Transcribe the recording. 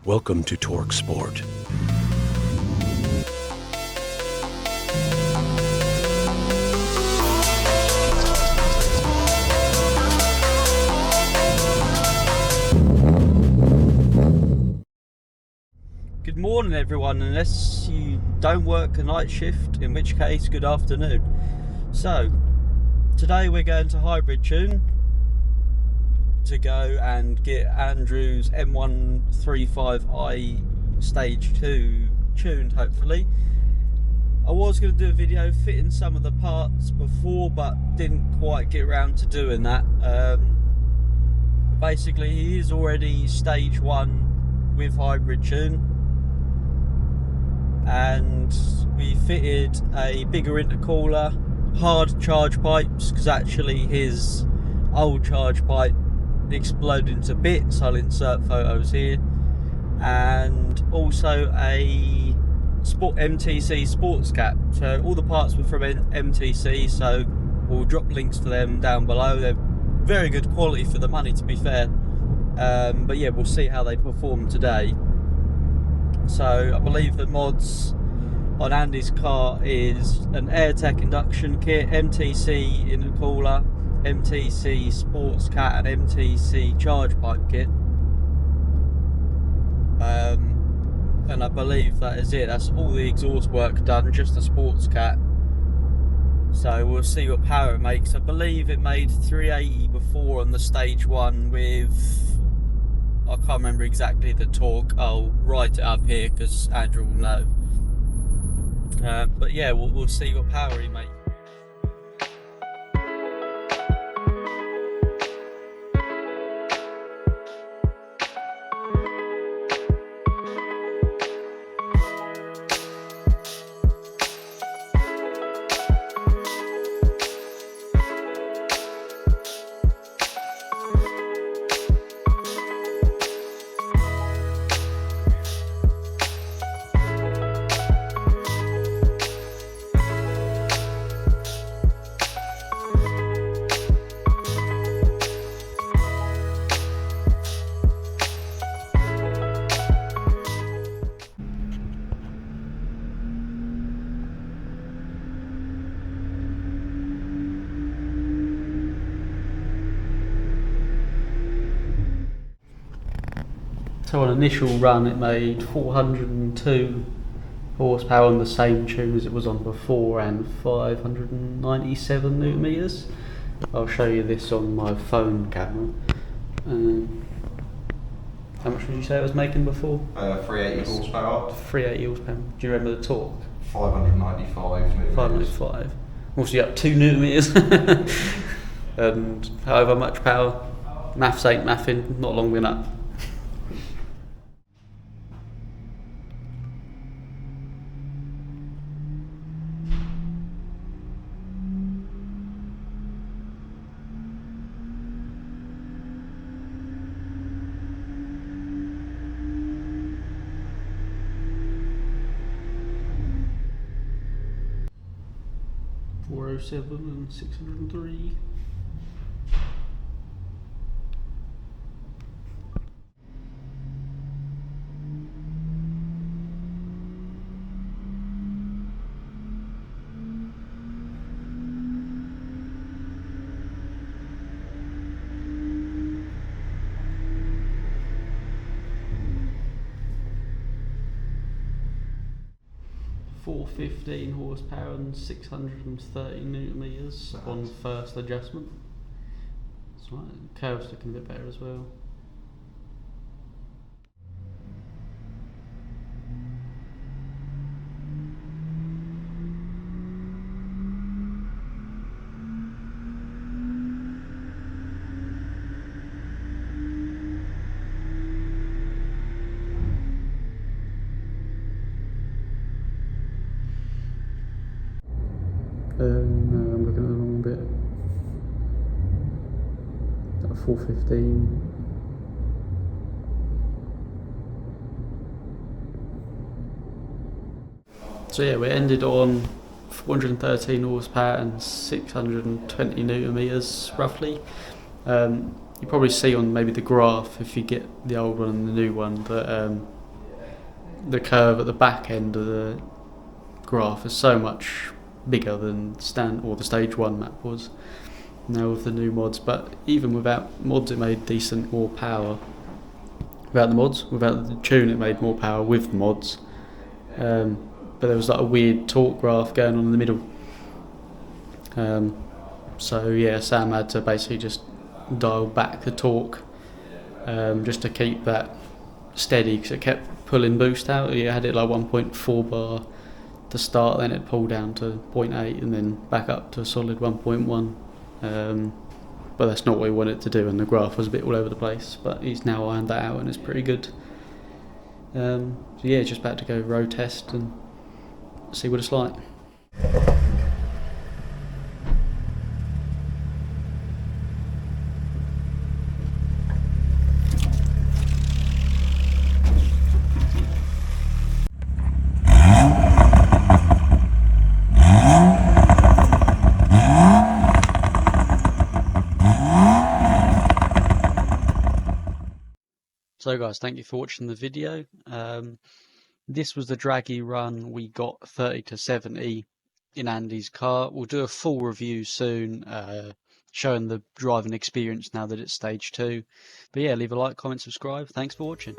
Welcome to Torque Sport. Good morning everyone, unless you don't work a night shift, in which case good afternoon. So today we're going to Hybrid Tune to go and get Andrew's M135i stage 2 tuned, hopefully. I was going to do a video fitting some of the parts before, but didn't quite get around to doing that. Basically he is already stage 1 with Hybrid Tune, and we fitted a bigger intercooler, hard charge pipes, because actually his old charge pipe exploded into bits. I'll insert photos here, and also a MTC Sports CAT. So all the parts were from MTC, so we'll drop links to them down below. They're very good quality for the money, to be fair, but yeah, we'll see how they perform today. So I believe the mods on Andy's car is an Airtec induction kit, MTC Intercooler, MTC Sports CAT, and MTC Charge pipe kit. And I believe that is it. That's all the exhaust work done, just the Sports CAT. So we'll see what power it makes. I believe it made 380 before on the stage 1 with, I can't remember exactly the torque. I'll write it up here because Andrew will know. But yeah, we'll see what power he makes. So on initial run it made 402 horsepower on the same tune as it was on before, and 597 newton meters. I'll show you this on my phone camera. How much would you say it was making before? 380 horsepower. 380 horsepower. Do you remember the torque? 595 newton meters. 595. Also you got 2 newton meters. And however much power. Maths ain't mathing, not long been up. and 603. .415 horsepower and 630 newton meters on first adjustment. That's right, curve's looking a bit better as well. No, I'm looking at the wrong bit. 415. So yeah, we ended on 413 horsepower and 620 newton meters roughly. You probably see on maybe the graph, if you get the old one and the new one, that the curve at the back end of the graph is so much bigger than the stage 1 map was now with the new mods. But even without mods, it made decent more power. Without the tune, it made more power. With the mods, but there was like a weird torque graph going on in the middle. So yeah, Sam had to basically just dial back the torque just to keep that steady, because it kept pulling boost out. You had it like 1.4 bar to start, then it pulled down to 0.8 and then back up to a solid 1.1. But that's not what we wanted to do, and the graph was a bit all over the place, but he's now ironed that out and it's pretty good. So yeah, just about to go road test and see what it's like. So guys, thank you for watching the video. This was the draggy run. We got 30 to 70 in Andy's car. We'll do a full review soon, showing the driving experience now that it's stage 2. But yeah, leave a like, comment, subscribe. Thanks for watching.